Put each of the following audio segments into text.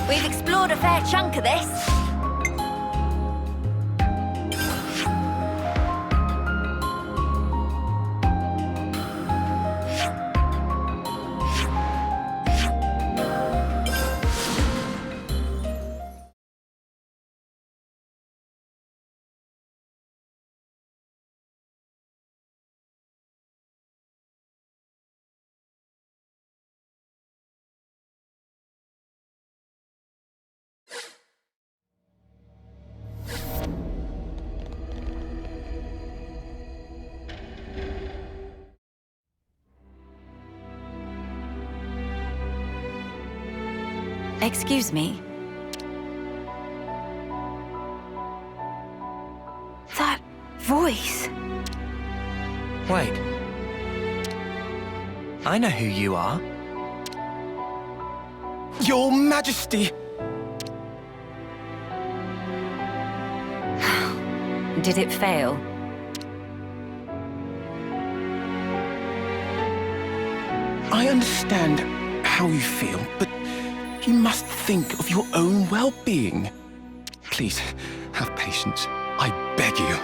We've explored a fair chunk of this. Excuse me. That voice. Wait. I know who you are. Your Majesty! Did it fail? I understand how you feel, but you must think of your own well-being. Please, have patience. I beg you.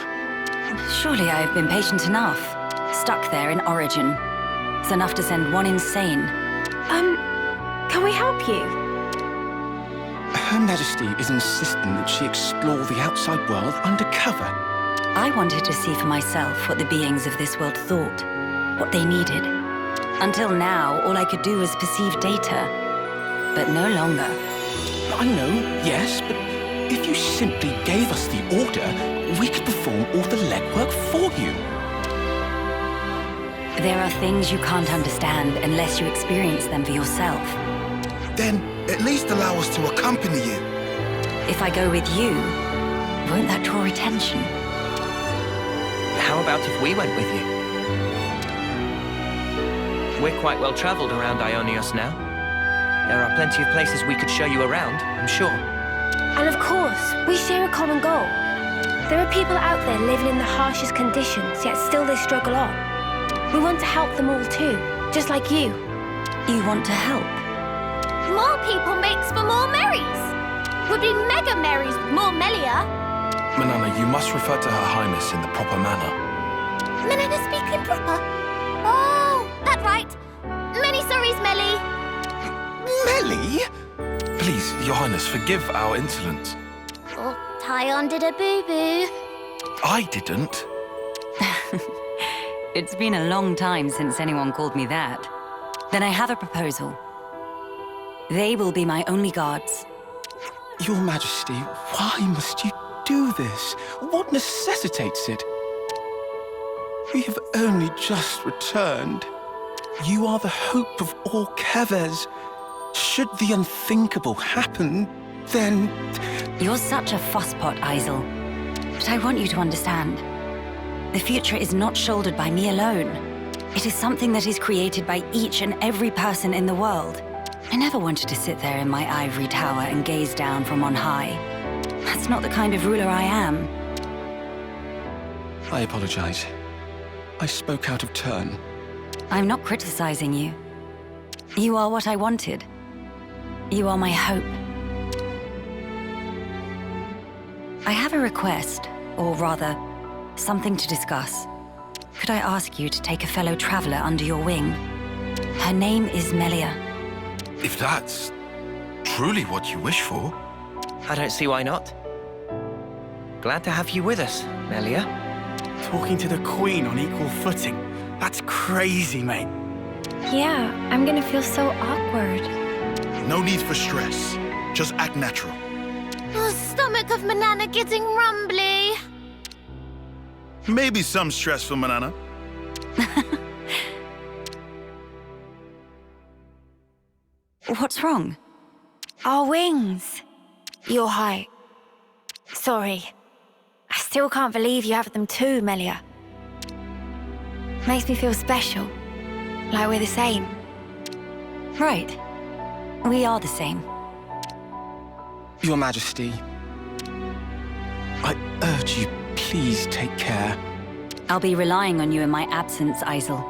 Surely I've been patient enough. Stuck there in Origin. It's enough to send one insane. Can we help you? Her Majesty is insisting that she explore the outside world undercover. I wanted to see for myself what the beings of this world thought, what they needed. Until now, all I could do was perceive data. But no longer. I know, yes, but if you simply gave us the order, we could perform all the legwork for you. There are things you can't understand unless you experience them for yourself. Then at least allow us to accompany you. If I go with you, won't that draw attention? How about if we went with you? We're quite well traveled around Ionios now. There are plenty of places we could show you around, I'm sure. And of course, we share a common goal. There are people out there living in the harshest conditions, yet still they struggle on. We want to help them all too, just like you. You want to help? More people makes for more Marys. We'd be mega Marys with more Melia. Manana, you must refer to Her Highness in the proper manner. Manana speaking proper? Oh, that right. Many sorries, Melly. Melly? Please, Your Highness, forgive our insolence. Oh, Tyon did a boo-boo. I didn't. It's been a long time since anyone called me that. Then I have a proposal. They will be my only guards. Your Majesty, why must you do this? What necessitates it? We have only just returned. You are the hope of all Kevers. Should the unthinkable happen, then... You're such a fusspot, Isel. But I want you to understand. The future is not shouldered by me alone. It is something that is created by each and every person in the world. I never wanted to sit there in my ivory tower and gaze down from on high. That's not the kind of ruler I am. I apologize. I spoke out of turn. I'm not criticizing you. You are what I wanted. You are my hope. I have a request, or rather, something to discuss. Could I ask you to take a fellow traveler under your wing? Her name is Melia. If that's truly what you wish for. I don't see why not. Glad to have you with us, Melia. Talking to the Queen on equal footing. That's crazy, mate. Yeah, I'm gonna feel so awkward. No need for stress. Just act natural. Oh, stomach of Manana getting rumbly. Maybe some stress for Manana. What's wrong? Our wings. Your height. Sorry. I still can't believe you have them too, Melia. Makes me feel special. Like we're the same. Right. We are the same. Your Majesty, I urge you, please take care. I'll be relying on you in my absence, Isel.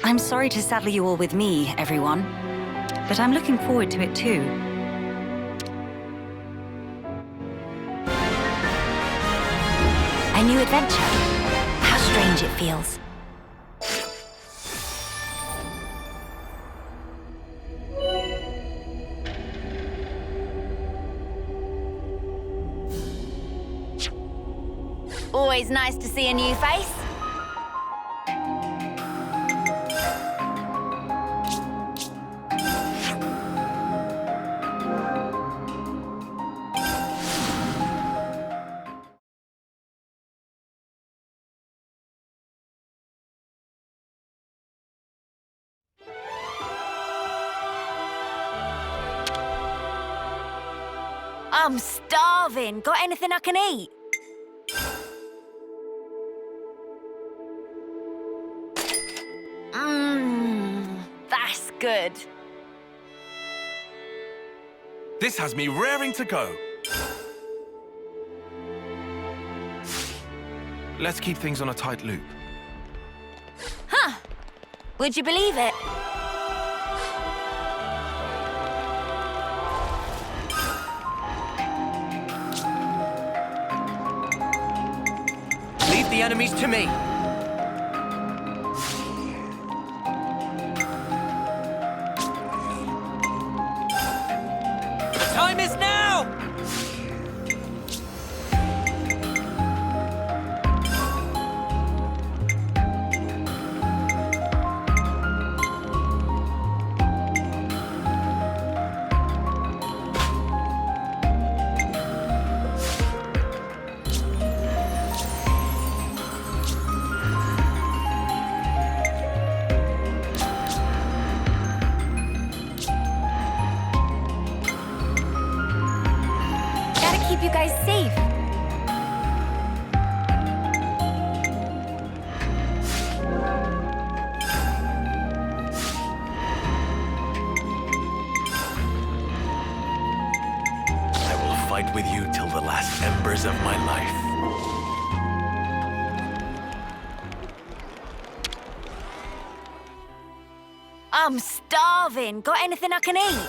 I'm sorry to saddle you all with me, everyone. but I'm looking forward to it too. A new adventure. How strange it feels. Always nice to see a new face. I'm starving. Got anything I can eat? That's good. This has me raring to go. Let's keep things on a tight loop. Huh. Would you believe it? Leave the enemies to me. The time is now! Keep you guys safe. I will fight with you till the last embers of my life. I'm starving. Got anything I can eat?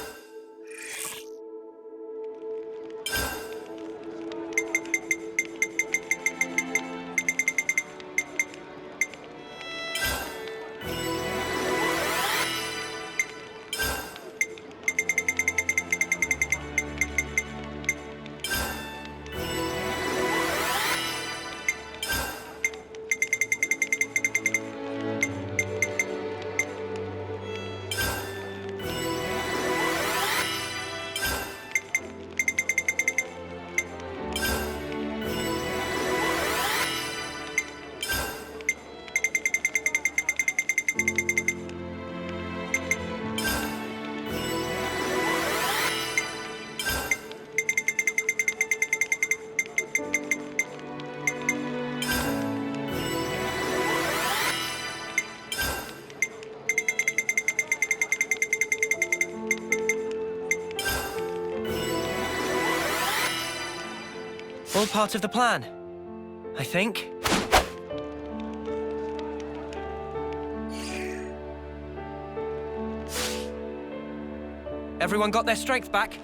All part of the plan, I think. Everyone got their strength back?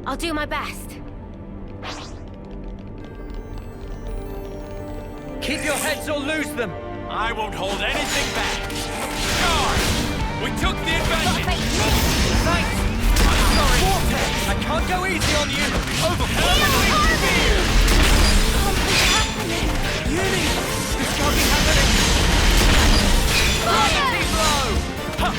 I'll do my best. Keep your heads or lose them! I won't hold anything back. Charge! We took the advantage! Thanks! I'm sorry! I can't go easy on you! Overwhelmingly fear! Something's happening. Uni! This can't be happening! Gravity blow! Ha!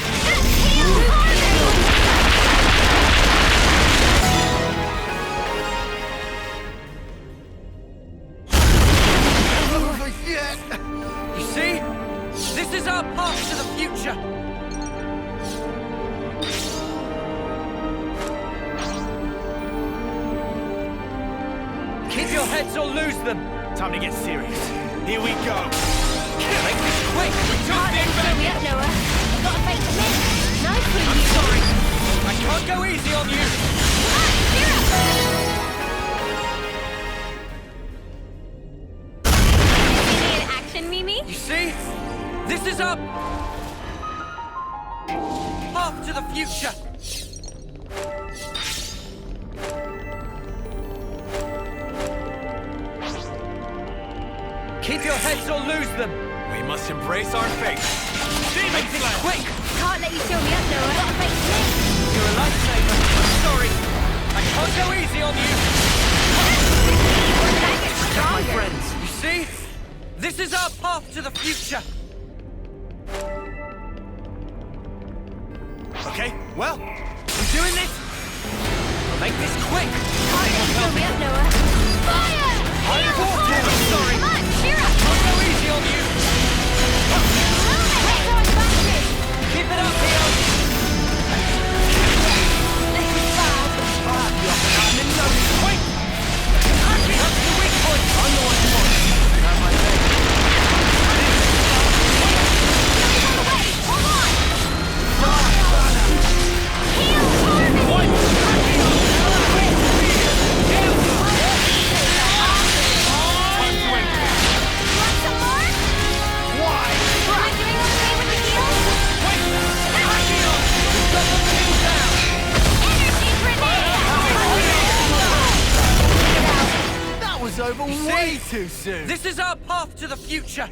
is our path to the future! Keep your heads or lose them! Time to get serious. Here we go. Make this quick! We took the advantage! Noah. I've got a fake to miss. Nice for I'm you. sorry! I can't go easy on you! See me in action, Mimi? You see? This is our path to the future! Keep your heads or lose them! We must embrace our fate. Demon Make this Slayer! quick! Can't let you show me up, Noah. I've got a fake to miss. You're a lifesaver. I'm sorry. I can't go easy on you. I get My stronger. friends, you see? This is our path to the future. Okay, well, We're doing this. We'll make this quick. Can't let you show me up, Noah. Fire! I'm sorry. Come on, cheer up. Can't go easy on you. Heads on backwards. Keep it up, Theo. This is bad. I'm in no quick. That's the weak point. I'm the one who wants. Now my leg. Hold on. Heal for me. Time to end this. You want some more? why? Am I doing okay with the heals? Energy grenade! That was over way too soon. This is our path to the future.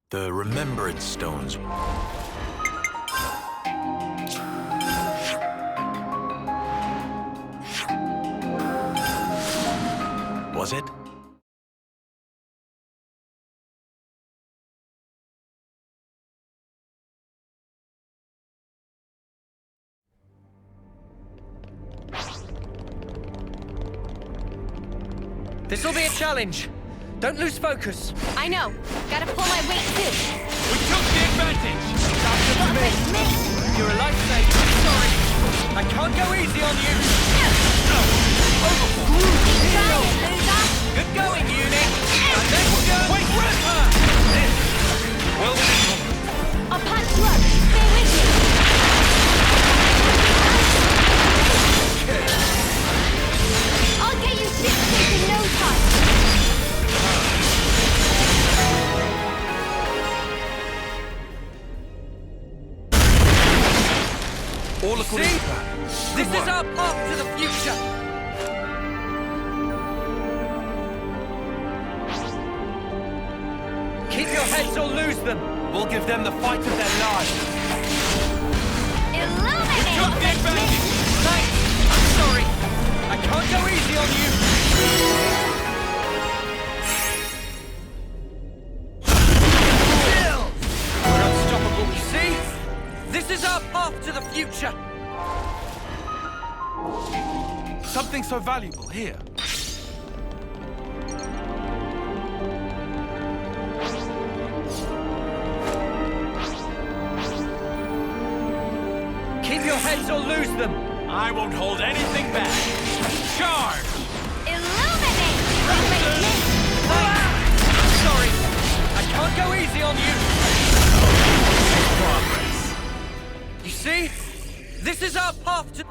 The Remembrance Stones. Was it? This'll be a challenge. Don't lose focus. I know. Gotta pull my weight too. We took the advantage! You're a lifesaver. Sorry. I can't go easy on you. Try it, loser. Good going, Unit. And then we'll go. Wait, Ripper! Well, I'll punch you up. Stay with you. I'll get you shipshape in no time. all according See? to plan. This Good is work. our path to the future. Keep your heads or lose them. We'll give them the fight of their lives. Illuminate! Took the advantage! Thanks. I'm sorry. I can't go easy on you. We're unstoppable, you see? This is our path to the future. Something so valuable here. Keep your heads or lose them. I won't hold anything back. Charge! Illuminate! I'm sorry. I can't go easy on you. Progress. You see? This is our path to...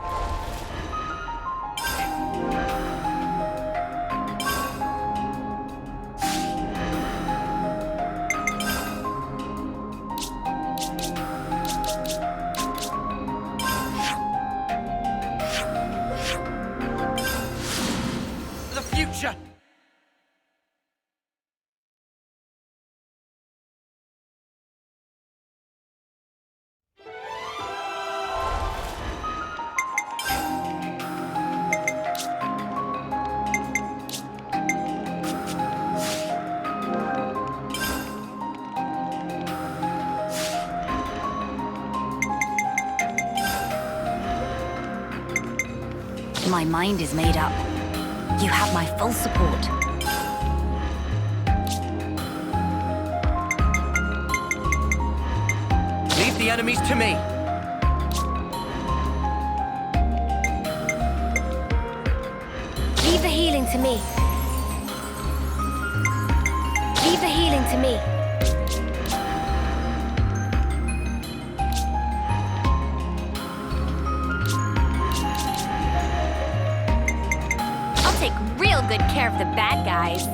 the future. My mind is made up. You have my full support. Leave the enemies to me. Leave the healing to me. Leave the healing to me. I'll take real good care of the bad guys.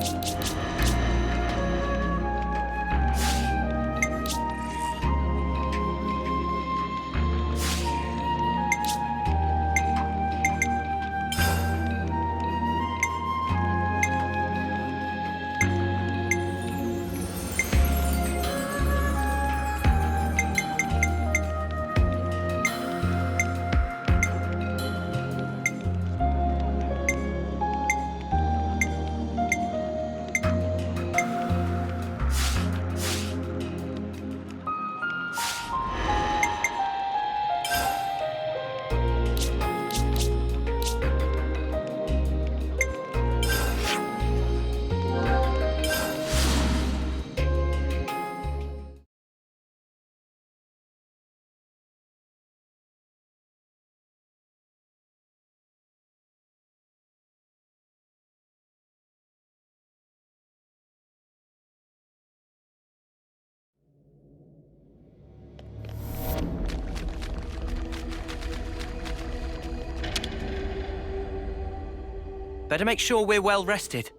Better make sure we're well rested.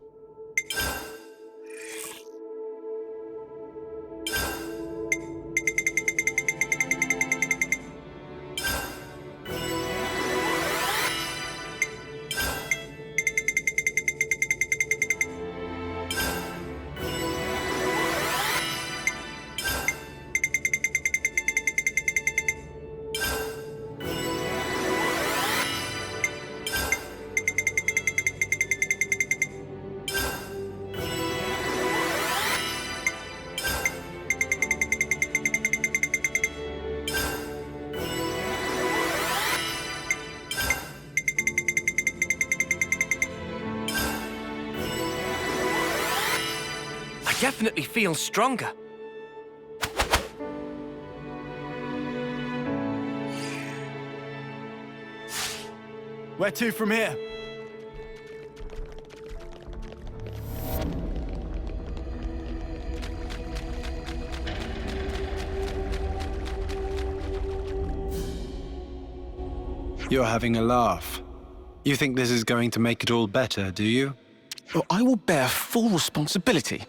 I definitely feel stronger. Where to from here? You're having a laugh. You think this is going to make it all better, do you? Well, I will bear full responsibility.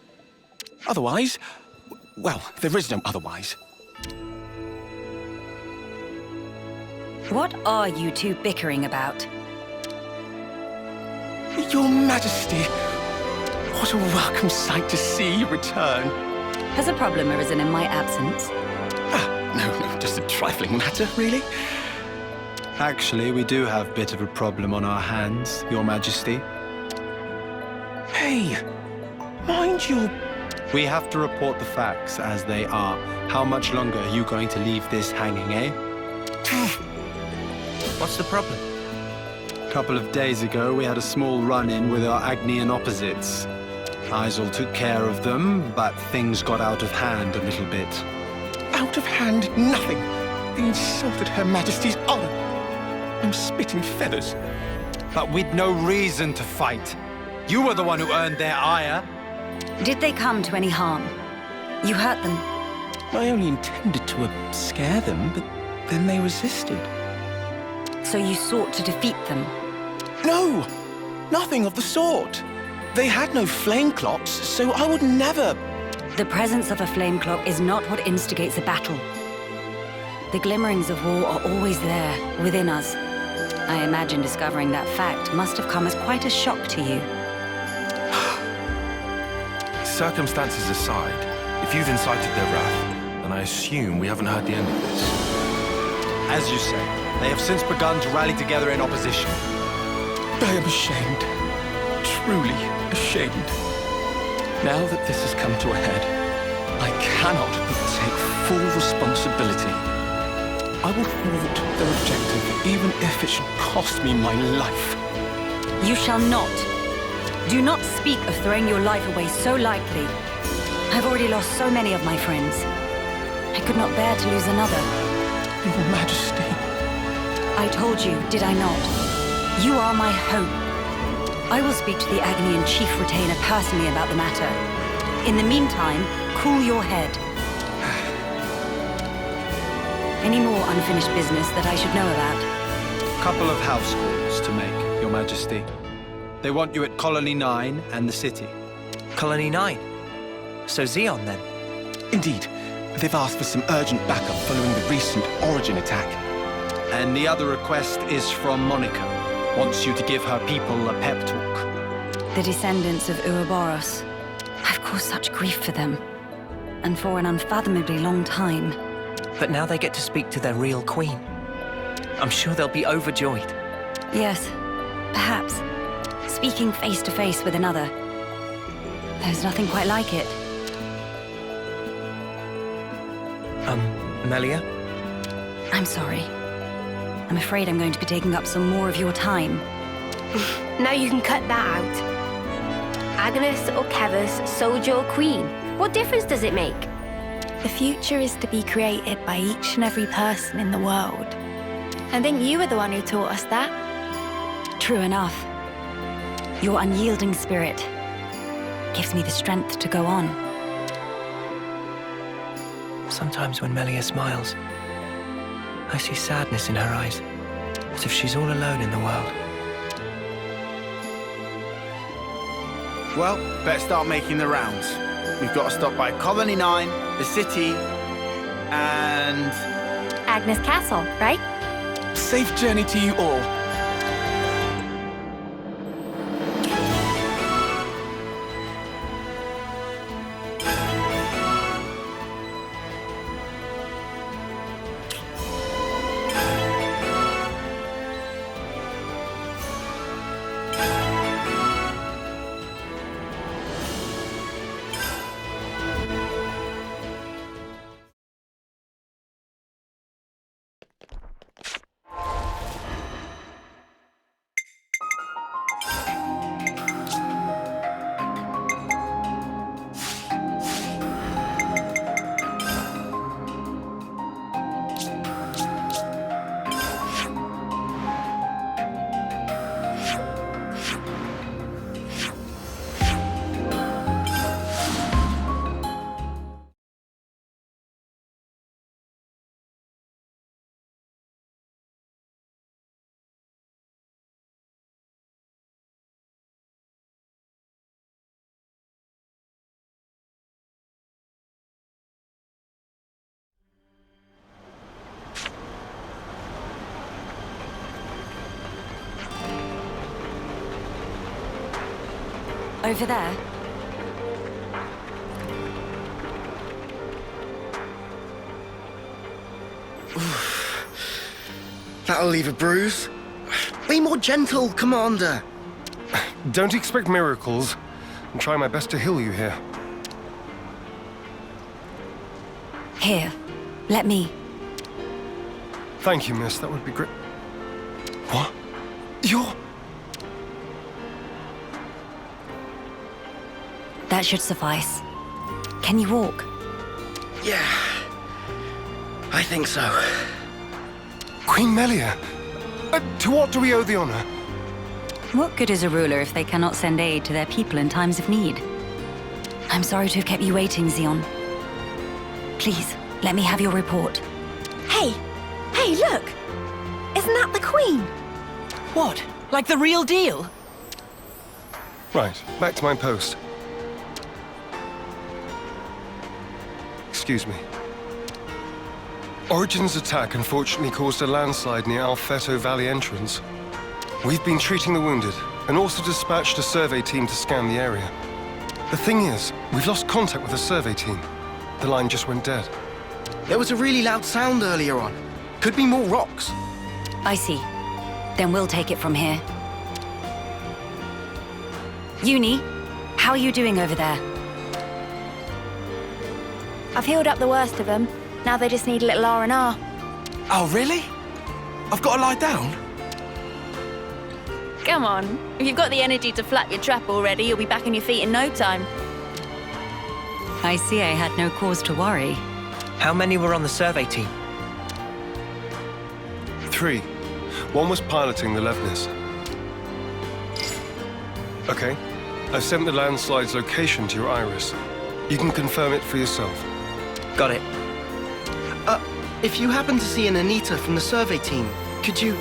Otherwise, well, there is no otherwise. What are you two bickering about? Your Majesty, what a welcome sight to see you return. Has a problem arisen in my absence? No, just a trifling matter, really. Actually, we do have a bit of a problem on our hands, Your Majesty. Hey, mind your... We have to report the facts as they are. How much longer are you going to leave this hanging, eh? What's the problem? A couple of days ago, we had a small run-in with our Agnian opposites. Isel took care of them, but things got out of hand a little bit. Out of hand, nothing. They insulted Her Majesty's honor. I'm spitting feathers. But with no reason to fight. You were the one who earned their ire. Did they come to any harm? You hurt them? I only intended to scare them, but then they resisted. So you sought to defeat them? No! Nothing of the sort. They had no flame clocks, so I would never... The presence of a flame clock is not what instigates a battle. The glimmerings of war are always there, within us. I imagine discovering that fact must have come as quite a shock to you. Circumstances aside, if you've incited their wrath, then I assume we haven't heard the end of this. As you say, they have since begun to rally together in opposition. I am ashamed. Truly ashamed. Now that this has come to a head, I cannot but take full responsibility. I will thwart their objective, even if it should cost me my life. You shall not. Do not speak of throwing your life away so lightly. I've already lost so many of my friends. I could not bear to lose another. Your Majesty. I told you, did I not? You are my hope. I will speak to the Agnian Chief Retainer personally about the matter. In the meantime, cool your head. Any more unfinished business that I should know about? Couple of house calls to make, Your Majesty. They want you at Colony 9 and the city. Colony 9? So Xeon, then? Indeed. They've asked for some urgent backup following the recent Origin attack. And the other request is from Monica. Wants you to give her people a pep talk. The descendants of Ouroboros. I've caused such grief for them. And for an unfathomably long time. But now they get to speak to their real queen. I'm sure they'll be overjoyed. Yes, perhaps. Speaking face to face with another. There's nothing quite like it. Melia? I'm sorry. I'm afraid I'm going to be taking up some more of your time. Now you can cut that out. Agnes or Kevus, soldier or queen. What difference does it make? The future is to be created by each and every person in the world. I think you were the one who taught us that. True enough. Your unyielding spirit gives me the strength to go on. Sometimes when Melia smiles, I see sadness in her eyes, as if she's all alone in the world. Well, better start making the rounds. We've got to stop by Colony 9, the city, and... Agnes Castle, right? Safe journey to you all. Over there? That'll leave a bruise. Be more gentle, Commander. Don't expect miracles. I'll try my best to heal you here. Here, let me. Thank you, miss. That would be great. What? You're... That should suffice. Can you walk? Yeah, I think so. Queen Melia! To what do we owe the honor? What good is a ruler if they cannot send aid to their people in times of need? I'm sorry to have kept you waiting, Xeon. Please, let me have your report. Hey! Hey, look! Isn't that the Queen? What? Like the real deal? Right, back to my post. Excuse me. Origin's attack unfortunately caused a landslide near Alfeto Valley entrance. We've been treating the wounded, and also dispatched a survey team to scan the area. The thing is, we've lost contact with the survey team. The line just went dead. There was a really loud sound earlier on. Could be more rocks. I see. Then we'll take it from here. Uni, how are you doing over there? I've healed up the worst of them. Now they just need a little R&R. Oh, really? I've got to lie down? Come on. If you've got the energy to flap your trap already, you'll be back on your feet in no time. I see I had no cause to worry. How many were on the survey team? 3. One was piloting the Levnis. Okay. I've sent the landslide's location to your iris. You can confirm it for yourself. Got it. If you happen to see an Anita from the survey team, could you,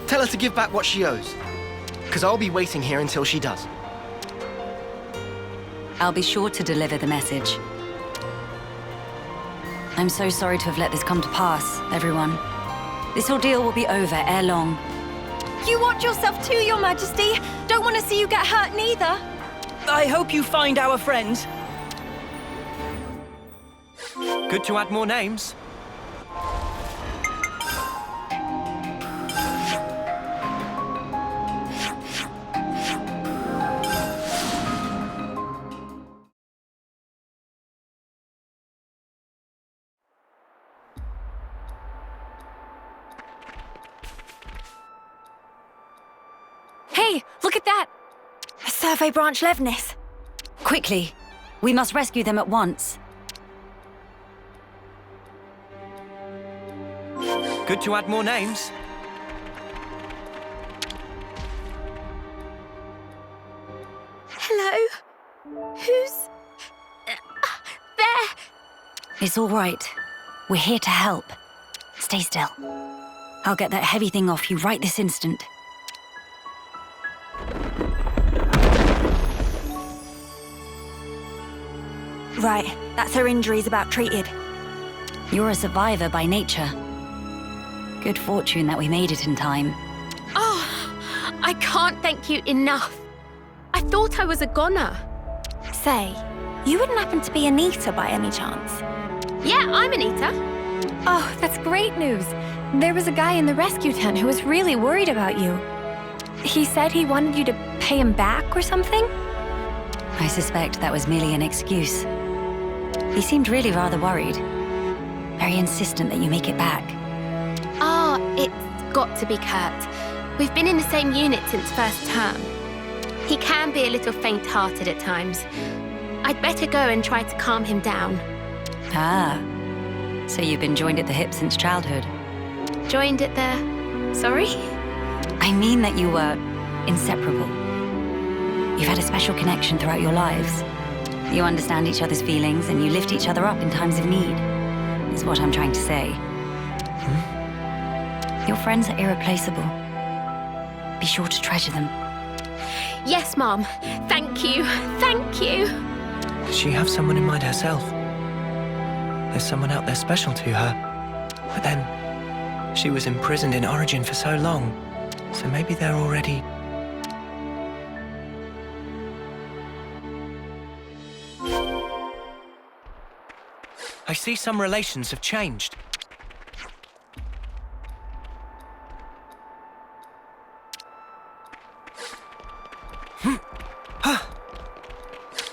tell her to give back what she owes? Because I'll be waiting here until she does. I'll be sure to deliver the message. I'm so sorry to have let this come to pass, everyone. This ordeal will be over ere long. You watch yourself too, Your Majesty. Don't want to see you get hurt neither. I hope you find our friends. Good to add more names. Hey, look at that! A survey branch Levnis. Quickly! We must rescue them at once. Good to add more names. Hello? Who's... there? It's all right. We're here to help. Stay still. I'll get that heavy thing off you right this instant. Right, that's her injuries about treated. You're a survivor by nature. Good fortune that we made it in time. Oh, I can't thank you enough. I thought I was a goner. Say, you wouldn't happen to be Anita by any chance? Yeah, I'm Anita. Oh, that's great news. There was a guy in the rescue tent who was really worried about you. He said he wanted you to pay him back or something? I suspect that was merely an excuse. He seemed really rather worried. Very insistent that you make it back. Ah, it's got to be Kurt. We've been in the same unit since first term. He can be a little faint-hearted at times. I'd better go and try to calm him down. Ah, so you've been joined at the hip since childhood? Joined at the... sorry? I mean that you were inseparable. You've had a special connection throughout your lives. You understand each other's feelings and you lift each other up in times of need, is what I'm trying to say. Your friends are irreplaceable. Be sure to treasure them. Yes, Mom. Thank you. Thank you. Does she have someone in mind herself? There's someone out there special to her. But then, she was imprisoned in Origin for so long. So maybe they're already... I see some relations have changed.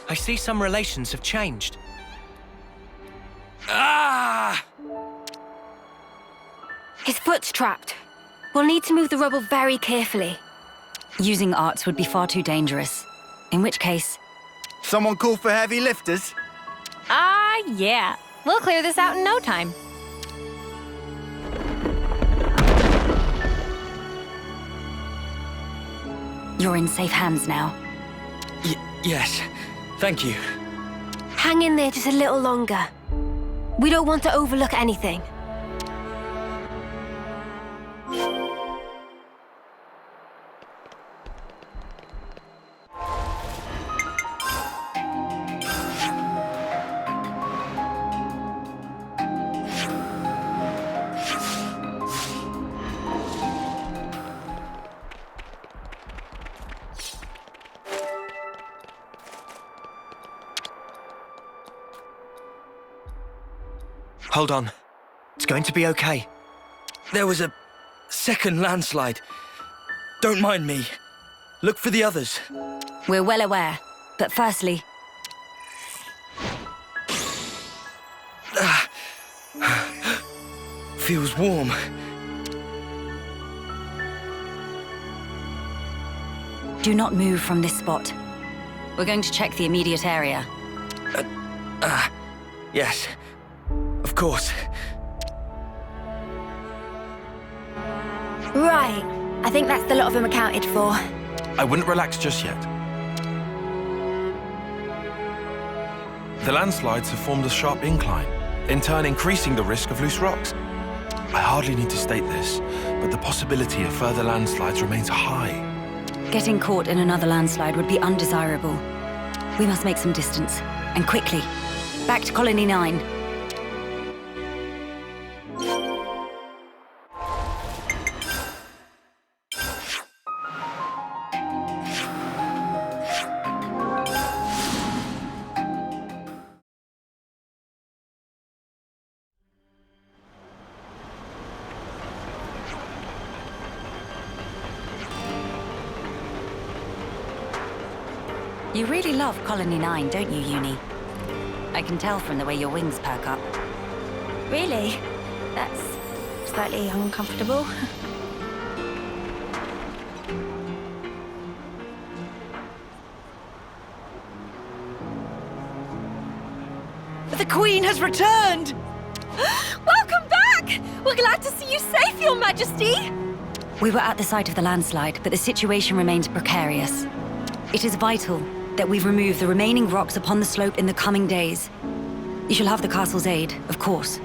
I see some relations have changed. Ah! His foot's trapped. We'll need to move the rubble very carefully. Using arts would be far too dangerous. In which case... Someone call for heavy lifters? Yeah. We'll clear this out in no time. You're in safe hands now. Yes. Thank you. Hang in there just a little longer. We don't want to overlook anything. Hold on. It's going to be okay. There was a second landslide. Don't mind me. Look for the others. We're well aware. But firstly... feels warm. Do not move from this spot. We're going to check the immediate area. Yes. Of course. Right. I think that's the lot of them accounted for. I wouldn't relax just yet. The landslides have formed a sharp incline, in turn increasing the risk of loose rocks. I hardly need to state this, but the possibility of further landslides remains high. Getting caught in another landslide would be undesirable. We must make some distance, and quickly. Back to Colony 9. You really love Colony 9, don't you, Uni? I can tell from the way your wings perk up. Really? That's slightly uncomfortable. The Queen has returned! Welcome back! We're glad to see you safe, Your Majesty! We were at the site of the landslide, but the situation remains precarious. It is vital that we remove the remaining rocks upon the slope in the coming days. You shall have the castle's aid, of course.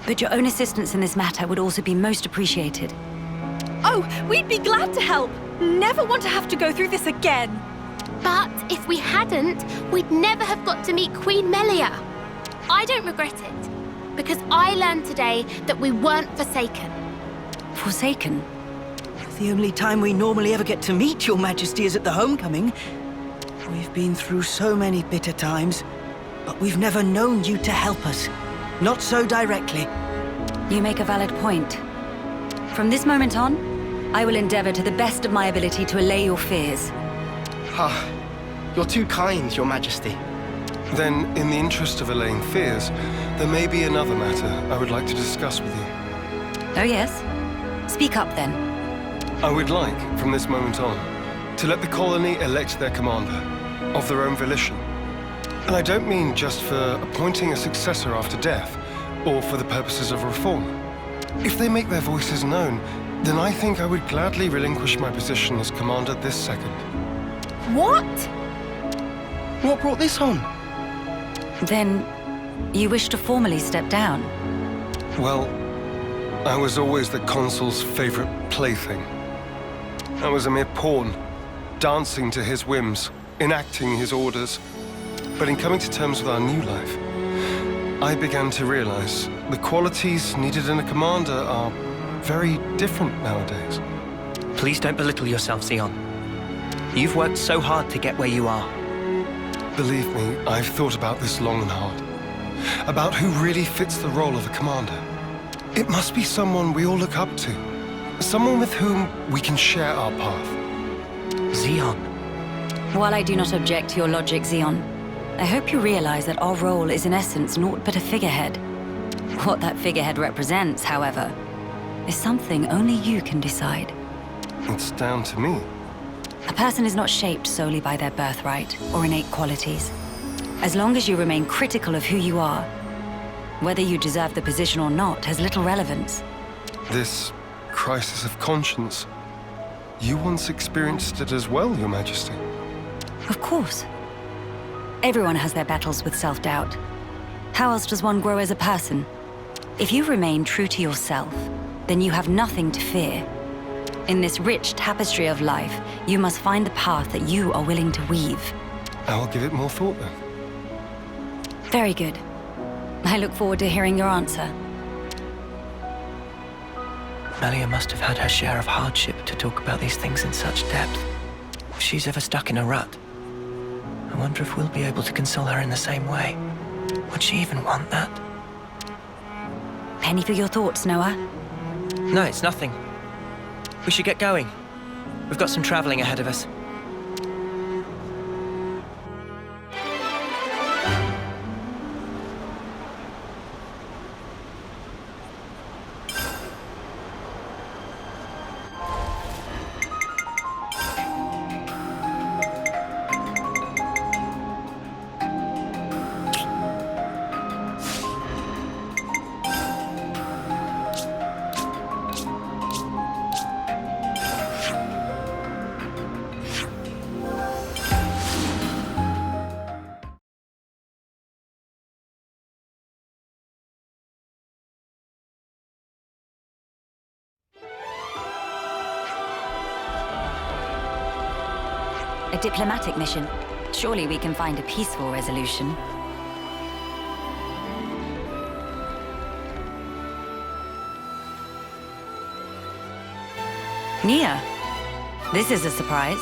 But your own assistance in this matter would also be most appreciated. Oh, we'd be glad to help. Never want to have to go through this again. But if we hadn't, we'd never have got to meet Queen Melia. I don't regret it, because I learned today that we weren't forsaken. Forsaken? The only time we normally ever get to meet Your Majesty is at the homecoming. We've been through so many bitter times, but we've never known you to help us. Not so directly. You make a valid point. From this moment on, I will endeavor to the best of my ability to allay your fears. You're too kind, Your Majesty. Then, in the interest of allaying fears, there may be another matter I would like to discuss with you. Oh yes? Speak up then. I would like, from this moment on, to let the colony elect their commander, of their own volition. And I don't mean just for appointing a successor after death, or for the purposes of reform. If they make their voices known, then I think I would gladly relinquish my position as commander this second. What? What brought this on? Then, you wish to formally step down? Well, I was always the consul's favorite plaything. I was a mere pawn, dancing to his whims, enacting his orders. But in coming to terms with our new life, I began to realize the qualities needed in a commander are very different nowadays. Please don't belittle yourself, Xeon. You've worked so hard to get where you are. Believe me, I've thought about this long and hard. About who really fits the role of a commander. It must be someone we all look up to. Someone with whom we can share our path. Xeon. While I do not object to your logic, Xeon, I hope you realize that our role is in essence naught but a figurehead. What that figurehead represents, however, is something only you can decide. It's down to me. A person is not shaped solely by their birthright or innate qualities. As long as you remain critical of who you are, whether you deserve the position or not has little relevance. This crisis of conscience, you once experienced it as well, Your Majesty. Of course. Everyone has their battles with self-doubt. How else does one grow as a person? If you remain true to yourself, then you have nothing to fear. In this rich tapestry of life, you must find the path that you are willing to weave. I'll give it more thought then. Very good. I look forward to hearing your answer. Melia must have had her share of hardship to talk about these things in such depth. If she's ever stuck in a rut, I wonder if we'll be able to console her in the same way. Would she even want that? Penny for your thoughts, Noah. No, it's nothing. We should get going. We've got some traveling ahead of us. A diplomatic mission. Surely we can find a peaceful resolution. Nia, this is a surprise.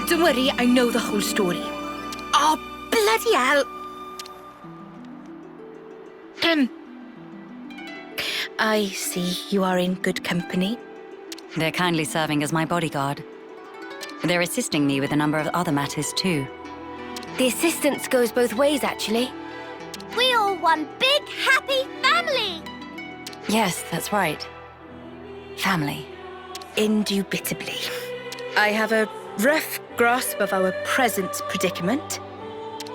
Don't worry, I know the whole story. Oh, bloody hell! I see you are in good company. They're kindly serving as my bodyguard. They're assisting me with a number of other matters too. The assistance goes both ways, actually. We all one big, happy family! Yes, that's right. Family. Indubitably. I have a rough grasp of our present predicament.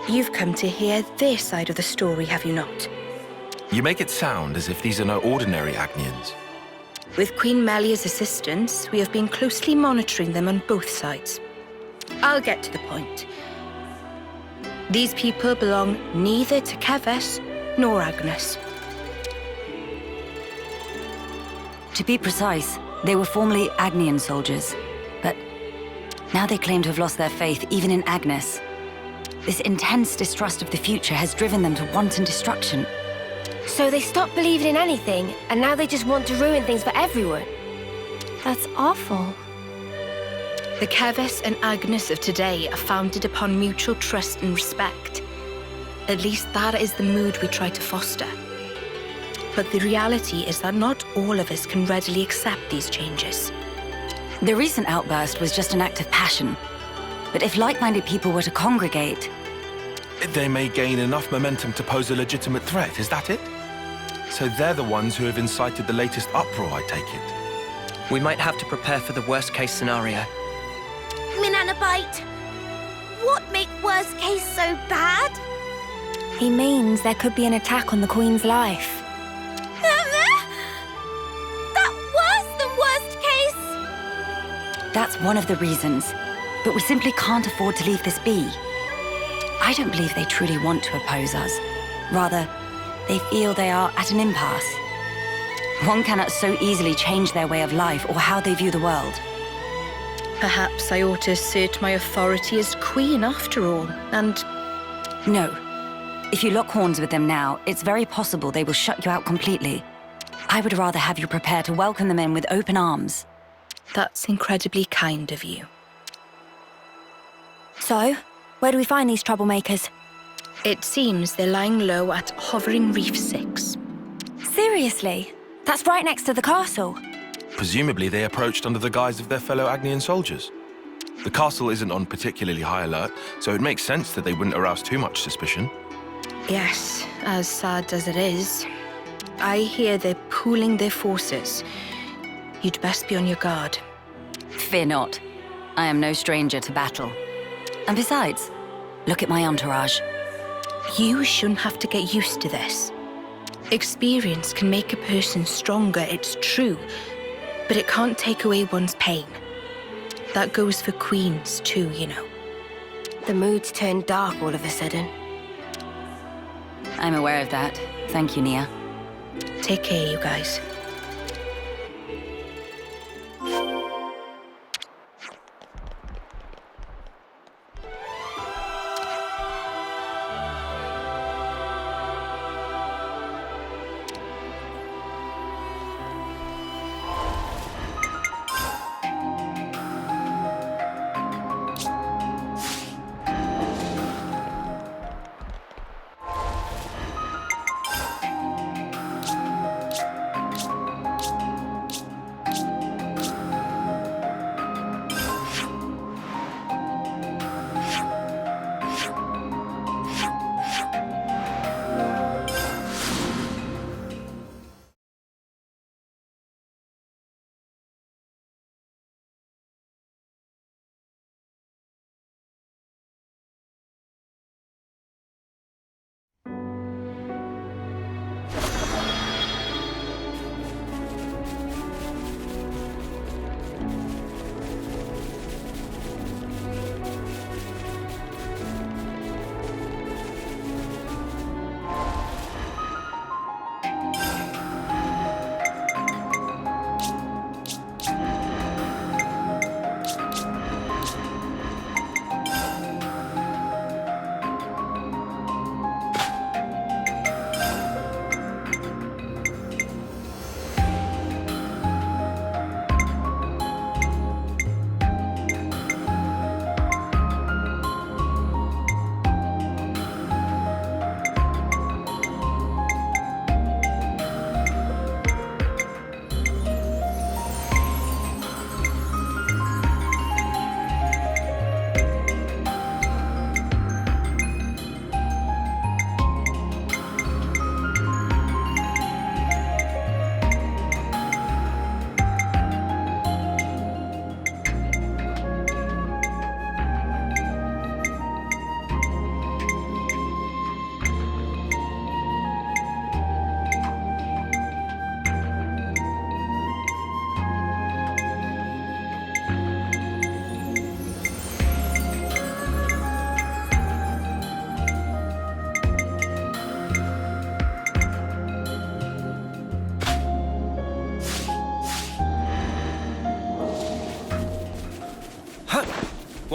You've come to hear their side of the story, have you not? You make it sound as if these are no ordinary Agnians. With Queen Melia's assistance, we have been closely monitoring them on both sides. I'll get to the point. These people belong neither to Keves nor Agnes. To be precise, they were formerly Agnian soldiers, but now they claim to have lost their faith even in Agnes. This intense distrust of the future has driven them to wanton destruction. So they stopped believing in anything, and now they just want to ruin things for everyone. That's awful. The Keves and Agnes of today are founded upon mutual trust and respect. At least that is the mood we try to foster. But the reality is that not all of us can readily accept these changes. The recent outburst was just an act of passion. But if like-minded people were to congregate... They may gain enough momentum to pose a legitimate threat, is that it? So they're the ones who have incited the latest uproar, I take it. We might have to prepare for the worst-case scenario. Minanabite, what make worst case so bad? He means there could be an attack on the Queen's life. That worse than worst case? That's one of the reasons. But we simply can't afford to leave this be. I don't believe they truly want to oppose us. Rather, they feel they are at an impasse. One cannot so easily change their way of life or how they view the world. Perhaps I ought to assert my authority as queen after all, and... No. If you lock horns with them now, it's very possible they will shut you out completely. I would rather have you prepare to welcome them in with open arms. That's incredibly kind of you. So, where do we find these troublemakers? It seems they're lying low at Hovering Reef 6. Seriously? That's right next to the castle. Presumably they approached under the guise of their fellow Agnian soldiers. The castle isn't on particularly high alert, so it makes sense that they wouldn't arouse too much suspicion. Yes, as sad as it is. I hear they're pooling their forces. You'd best be on your guard. Fear not. I am no stranger to battle. And besides, look at my entourage. You shouldn't have to get used to this. Experience can make a person stronger, it's true, but it can't take away one's pain. That goes for queens too, you know. The mood's turned dark all of a sudden. I'm aware of that. Thank you, Nia. Take care, you guys.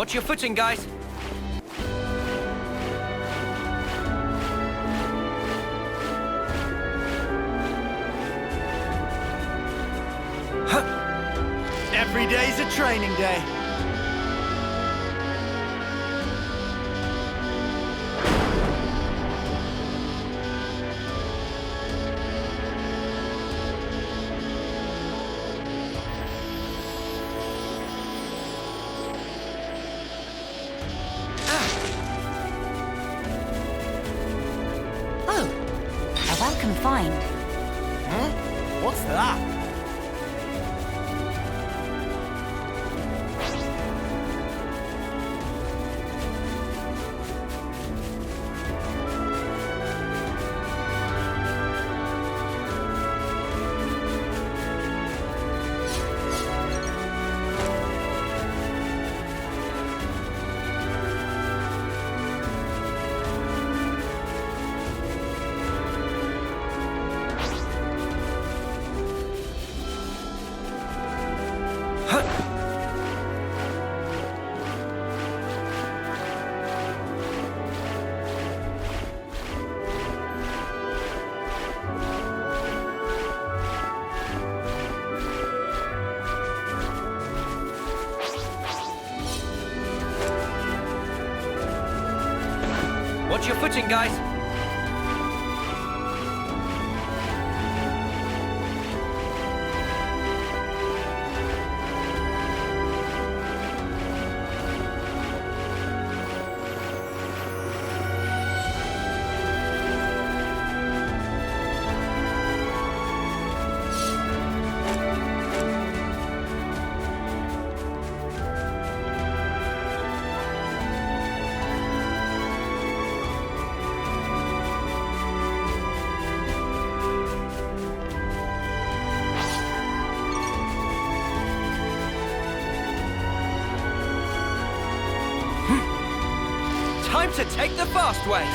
Watch your footing, guys. Every day's a training day. Oh, a welcome find. Huh? What's that? Watch your footing, guys. Time to take the fast way.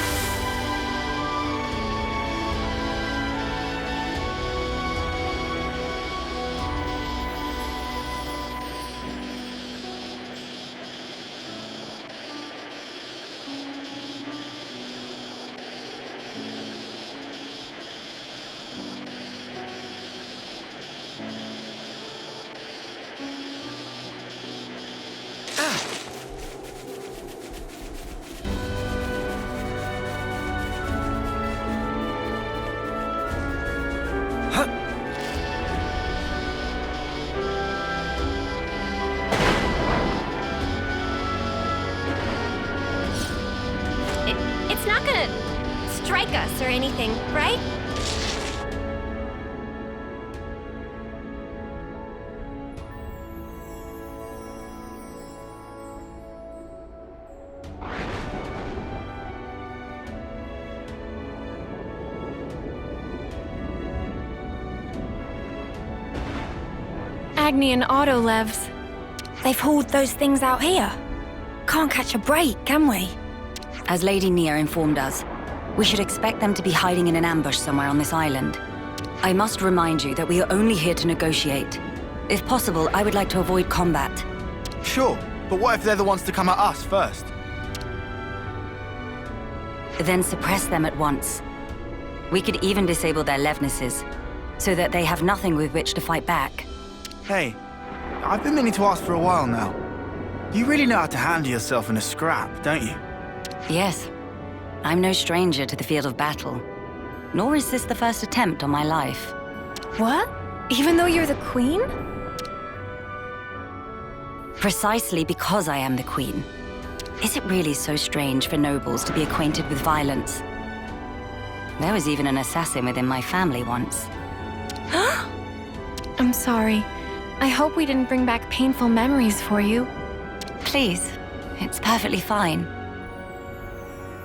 It's not gonna strike us or anything, right? Agni and Autolevs. They've hauled those things out here. Can't catch a break, can we? As Lady Nia informed us, we should expect them to be hiding in an ambush somewhere on this island. I must remind you that we are only here to negotiate. If possible, I would like to avoid combat. Sure, but what if they're the ones to come at us first? Then suppress them at once. We could even disable their levnesses, so that they have nothing with which to fight back. Hey, I've been meaning to ask for a while now. You really know how to handle yourself in a scrap, don't you? Yes. I'm no stranger to the field of battle. Nor is this the first attempt on my life. What? Even though you're the queen? Precisely because I am the queen. Is it really so strange for nobles to be acquainted with violence? There was even an assassin within my family once. I'm sorry. I hope we didn't bring back painful memories for you. Please, it's perfectly fine.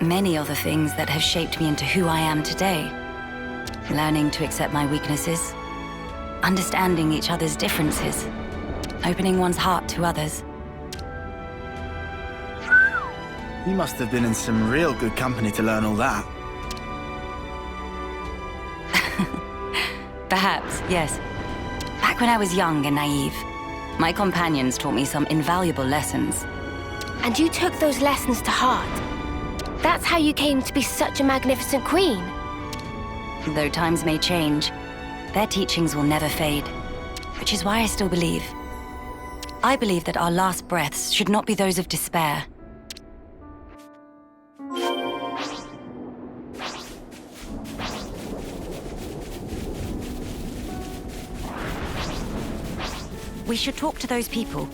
Many are the things that have shaped me into who I am today. Learning to accept my weaknesses, understanding each other's differences, opening one's heart to others. You must have been in some real good company to learn all that. Perhaps, yes. Back when I was young and naive, my companions taught me some invaluable lessons. And you took those lessons to heart. That's how you came to be such a magnificent queen. Though times may change, their teachings will never fade. Which is why I still believe. I believe that our last breaths should not be those of despair. We should talk to those people.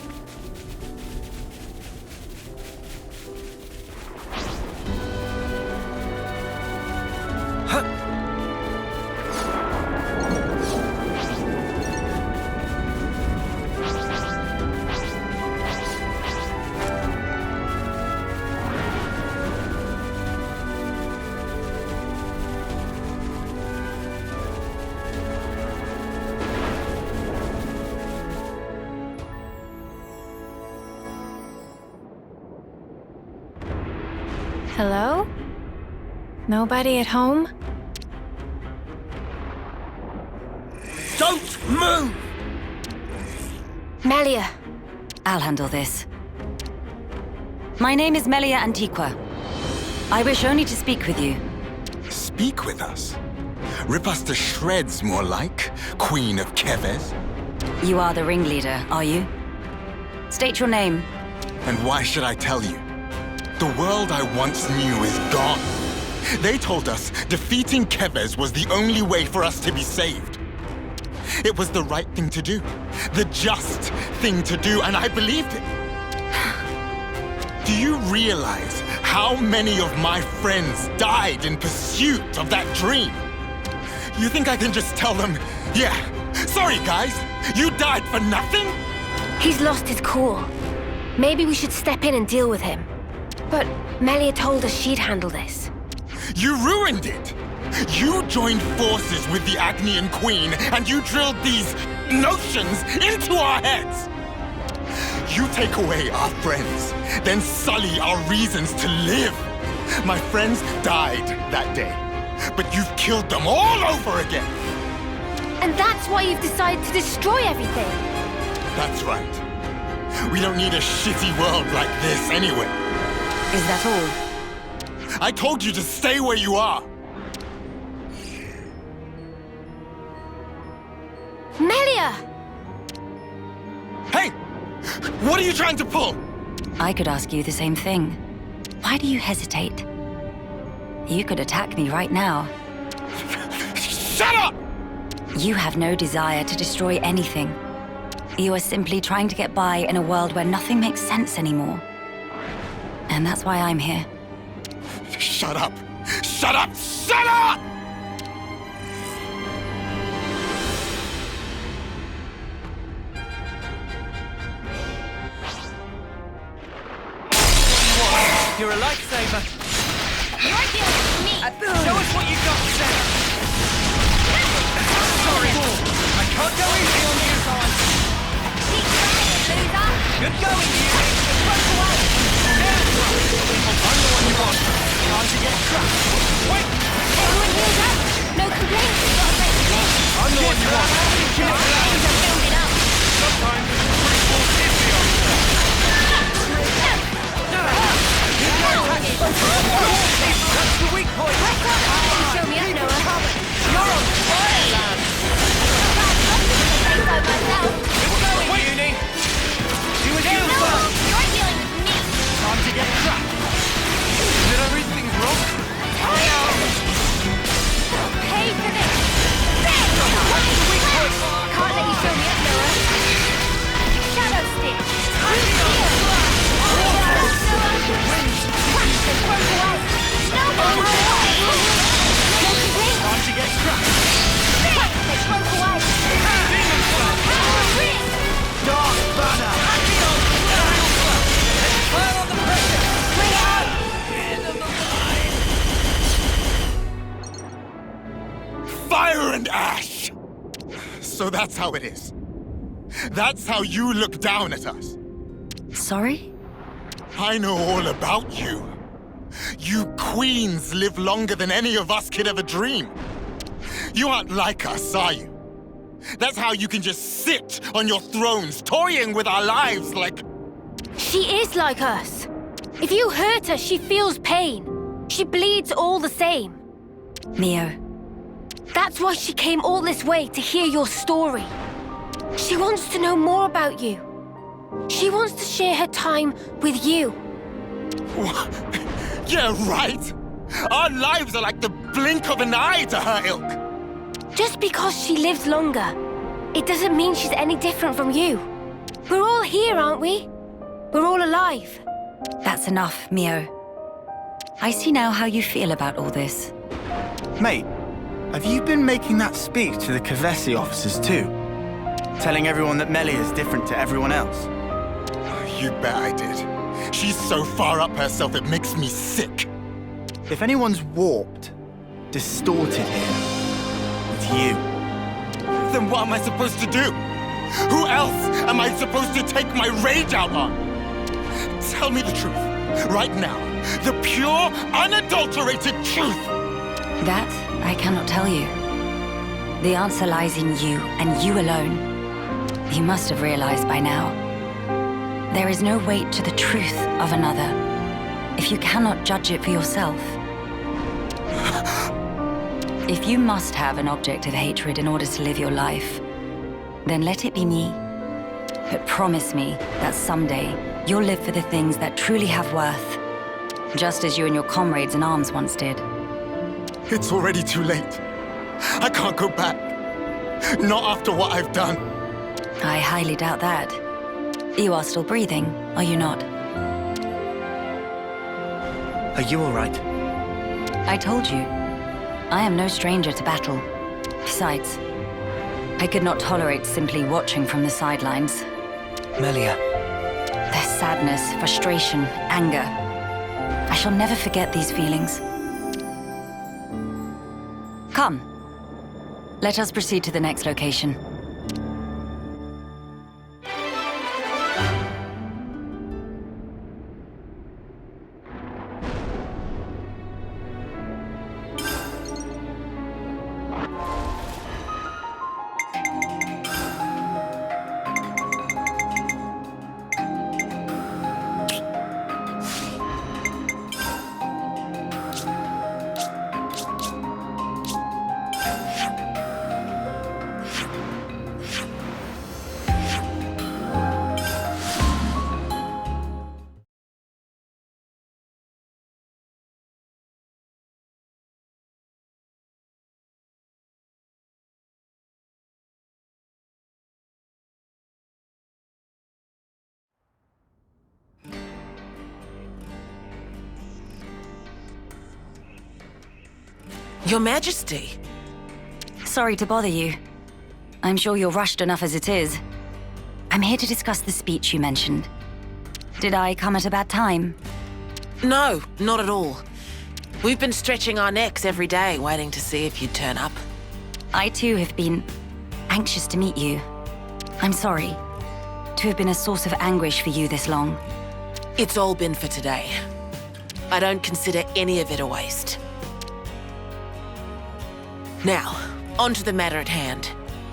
Hello? Nobody at home? Don't move! Melia. I'll handle this. My name is Melia Antiqua. I wish only to speak with you. Speak with us? Rip us to shreds, more like, Queen of Keves. You are the ringleader, are you? State your name. And why should I tell you? The world I once knew is gone. They told us defeating Keves was the only way for us to be saved. It was the right thing to do, the just thing to do, and I believed it. Do you realize how many of my friends died in pursuit of that dream? You think I can just tell them, yeah, sorry guys, you died for nothing? He's lost his cool. Maybe we should step in and deal with him. But Melia told us she'd handle this. You ruined it! You joined forces with the Agnian Queen, and you drilled these notions into our heads! You take away our friends, then sully our reasons to live. My friends died that day, but you've killed them all over again! And that's why you've decided to destroy everything! That's right. We don't need a shitty world like this anyway. Is that all? I told you to stay where you are! Melia! Hey! What are you trying to pull? I could ask you the same thing. Why do you hesitate? You could attack me right now. Shut up! You have no desire to destroy anything. You are simply trying to get by in a world where nothing makes sense anymore. And that's why I'm here. Shut up! Shut up! Shut up! You're a lifesaver. You're dealing with me. Show us what you've got to say. Sorry, I can't go easy on you. Keep trying, loser. Good going, you. Run away. I'm the one you want. Time to get crushed. Wait! Everyone heals up. No complaints. We've got a great thing. I'm the one you want. Our brains are building up. Sometimes pretty cool is the answer. That's the weak point. Show me up, Noah. You're on fire, lad. Good going, Uni. You and you first. You're dealing with me. Time to get cracked. Did everything's wrong? Pay for this. That's the weak point. Can't let you show me up, Noah. Shadow Stitch. Time to get cracked. Dark Banner. Fire on the pressure. End of the line. Fire and ash! So that's how it is. That's how you look down at us. Sorry? I know all about you. You queens live longer than any of us could ever dream. You aren't like us, are you? That's how you can just sit on your thrones, toying with our lives like... She is like us. If you hurt her, she feels pain. She bleeds all the same. Mio. That's why she came all this way to hear your story. She wants to know more about you. She wants to share her time with you. Yeah, right! Our lives are like the blink of an eye to her ilk. Just because she lives longer, it doesn't mean she's any different from you. We're all here, aren't we? We're all alive. That's enough, Mio. I see now how you feel about all this. Mate, have you been making that speech to the Kavesi officers too? Telling everyone that Melia is different to everyone else? You bet I did. She's so far up herself it makes me sick. If anyone's warped, distorted here, it's you. Then what am I supposed to do? Who else am I supposed to take my rage out on? Tell me the truth, right now. The pure, unadulterated truth! That I cannot tell you. The answer lies in you, and you alone. You must have realized by now. There is no weight to the truth of another, if you cannot judge it for yourself. If you must have an object of hatred in order to live your life, then let it be me. But promise me that someday you'll live for the things that truly have worth, just as you and your comrades in arms once did. It's already too late. I can't go back. Not after what I've done. I highly doubt that. You are still breathing, are you not? Are you all right? I told you. I am no stranger to battle. Besides, I could not tolerate simply watching from the sidelines. Melia. Their sadness, frustration, anger. I shall never forget these feelings. Come. Let us proceed to the next location. Your Majesty! Sorry to bother you. I'm sure you're rushed enough as it is. I'm here to discuss the speech you mentioned. Did I come at a bad time? No, not at all. We've been stretching our necks every day, waiting to see if you'd turn up. I too have been anxious to meet you. I'm sorry to have been a source of anguish for you this long. It's all been for today. I don't consider any of it a waste. Now, on to the matter at hand.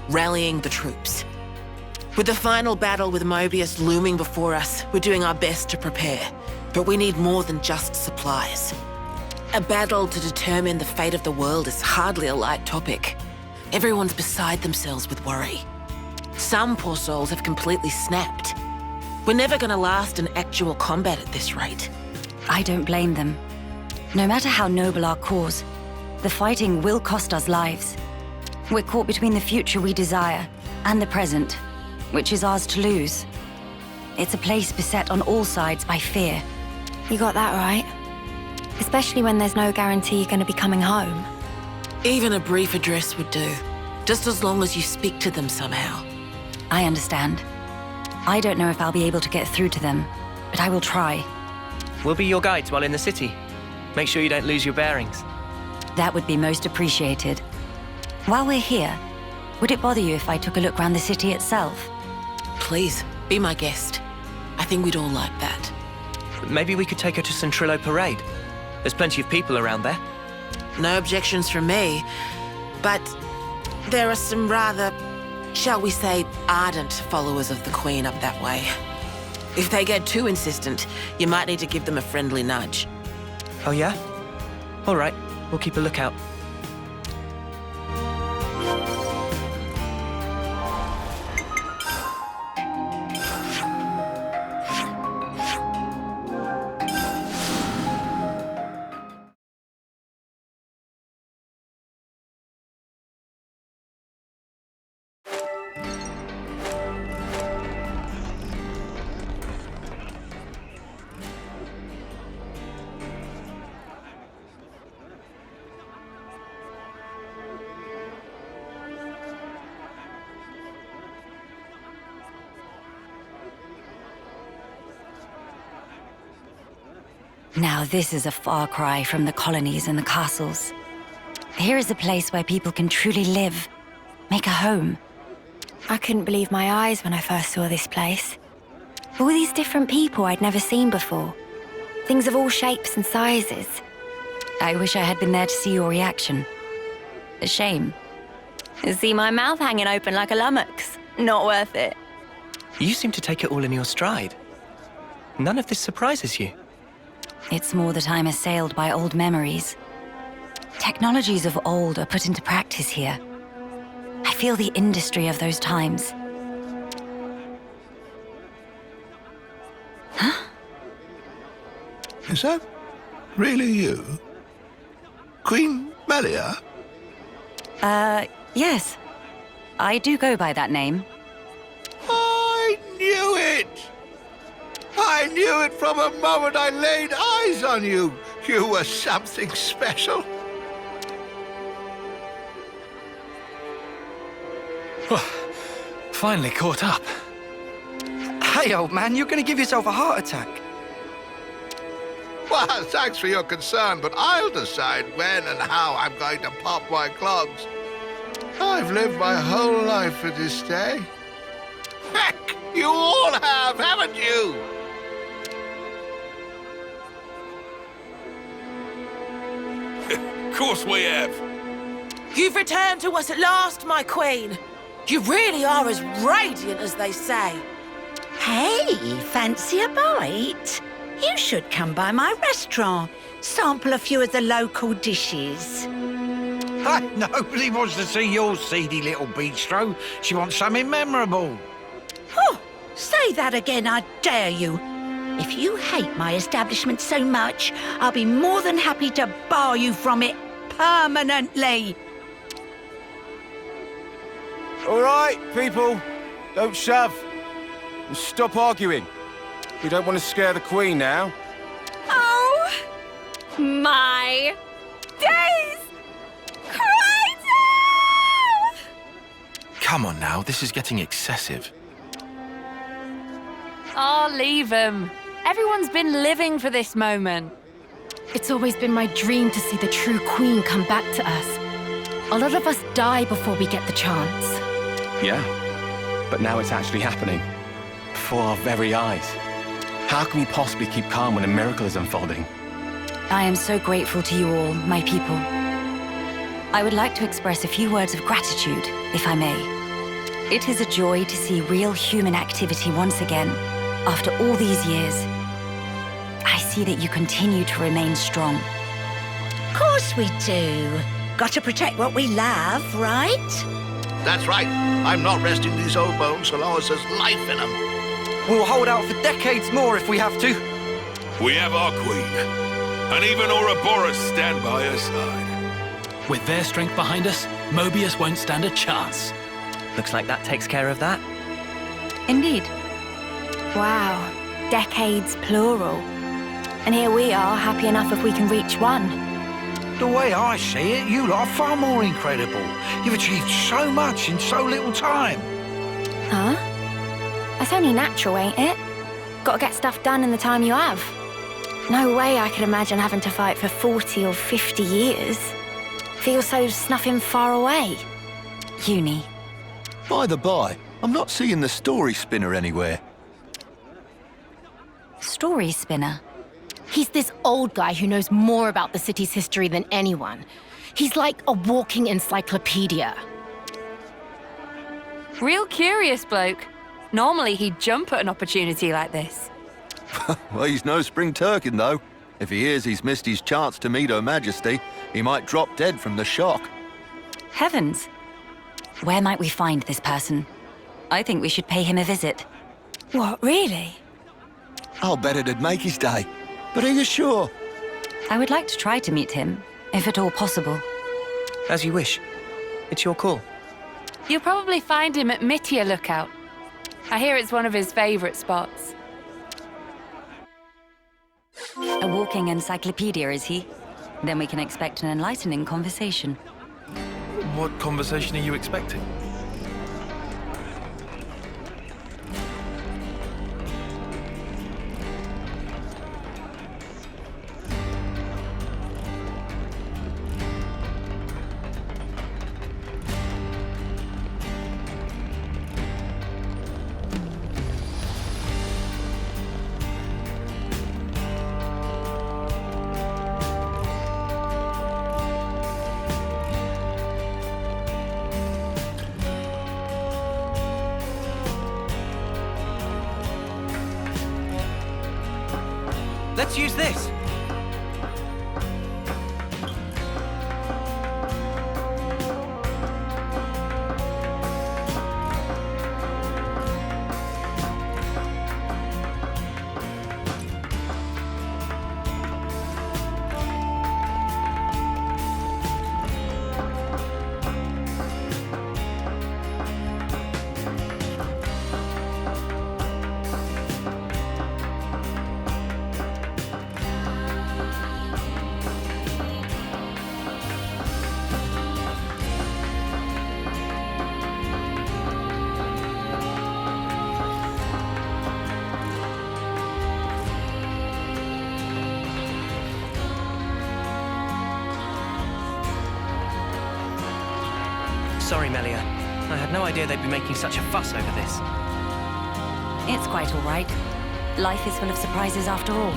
Rallying the troops. With the final battle with Mobius looming before us, we're doing our best to prepare. But we need more than just supplies. A battle to determine the fate of the world is hardly a light topic. Everyone's beside themselves with worry. Some poor souls have completely snapped. We're never gonna last in actual combat at this rate. I don't blame them. No matter how noble our cause, the fighting will cost us lives. We're caught between the future we desire and the present, which is ours to lose. It's a place beset on all sides by fear. You got that right. Especially when there's no guarantee you're going to be coming home. Even a brief address would do, just as long as you speak to them somehow. I understand. I don't know if I'll be able to get through to them, but I will try. We'll be your guides while in the city. Make sure you don't lose your bearings. That would be most appreciated. While we're here, would it bother you if I took a look around the city itself? Please, be my guest. I think we'd all like that. Maybe we could take her to Centrillo Parade. There's plenty of people around there. No objections from me, but there are some rather, shall we say, ardent followers of the Queen up that way. If they get too insistent, you might need to give them a friendly nudge. Oh yeah? All right, we'll keep a lookout. Now this is a far cry from the colonies and the castles. Here is a place where people can truly live, make a home. I couldn't believe my eyes when I first saw this place. All these different people I'd never seen before. Things of all shapes and sizes. I wish I had been there to see your reaction. A shame. See my mouth hanging open like a lummox. Not worth it. You seem to take it all in your stride. None of this surprises you. It's more that I'm assailed by old memories. Technologies of old are put into practice here. I feel the industry of those times. Huh? Is that really you? Queen Melia? Yes. I do go by that name. I knew it! I knew it from the moment I laid eyes on you. You were something special. Finally caught up. Hey, old man, you're gonna give yourself a heart attack. Well, thanks for your concern, but I'll decide when and how I'm going to pop my clogs. I've lived my whole life for this day. Heck, you all have, haven't you? Of course we have. You've returned to us at last, my queen. You really are as radiant as they say. Hey, fancy a bite? You should come by my restaurant. Sample a few of the local dishes. Nobody wants to see your seedy little bistro. She wants something memorable. Oh, say that again, I dare you. If you hate my establishment so much, I'll be more than happy to bar you from it permanently. All right, people, don't shove. And stop arguing. We don't want to scare the Queen now. Oh, my days! Crazy! Come on now, this is getting excessive. Oh, leave him. Everyone's been living for this moment. It's always been my dream to see the true Queen come back to us. A lot of us die before we get the chance. Yeah, but now it's actually happening. Before our very eyes. How can we possibly keep calm when a miracle is unfolding? I am so grateful to you all, my people. I would like to express a few words of gratitude, if I may. It is a joy to see real human activity once again, after all these years. I see that you continue to remain strong. Of course we do. Got to protect what we love, right? That's right. I'm not resting these old bones so long as there's life in them. We'll hold out for decades more if we have to. We have our queen. And even Ouroboros stand by her side. With their strength behind us, Mobius won't stand a chance. Looks like that takes care of that. Indeed. Wow, decades plural. And here we are, happy enough if we can reach one. The way I see it, you lot are far more incredible. You've achieved so much in so little time. Huh? That's only natural, ain't it? Gotta get stuff done in the time you have. No way I could imagine having to fight for 40 or 50 years. Feels so snuffing far away. Uni. By the by, I'm not seeing the story spinner anywhere. Story spinner? He's this old guy who knows more about the city's history than anyone. He's like a walking encyclopedia. Real curious bloke. Normally he'd jump at an opportunity like this. Well, he's no spring turkin, though. If he hears he's missed his chance to meet Her Majesty, he might drop dead from the shock. Heavens! Where might we find this person? I think we should pay him a visit. What, really? I'll bet it'd make his day. But are you sure? I would like to try to meet him, if at all possible. As you wish. It's your call. You'll probably find him at Melia Lookout. I hear it's one of his favorite spots. A walking encyclopedia, is he? Then we can expect an enlightening conversation. What conversation are you expecting? Let's use this. Sorry, Melia. I had no idea they'd be making such a fuss over this. It's quite all right. Life is full of surprises after all.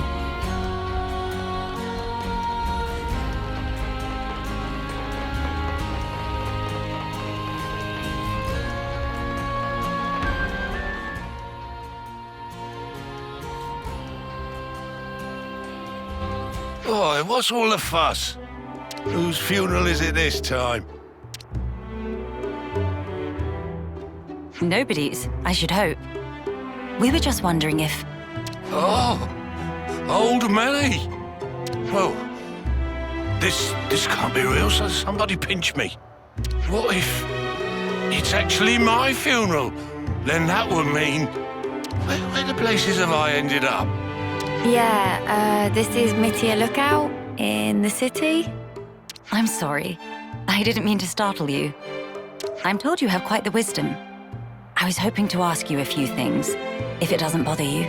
Oi, what's all the fuss? Whose funeral is it this time? Nobody's, I should hope. We were just wondering if... Oh, old Melia. Well, this can't be real, so somebody pinch me. What if it's actually my funeral? Then that would mean... Where the places have I ended up? Yeah, this is Melia Lookout in the city. I'm sorry. I didn't mean to startle you. I'm told you have quite the wisdom. I was hoping to ask you a few things, if it doesn't bother you.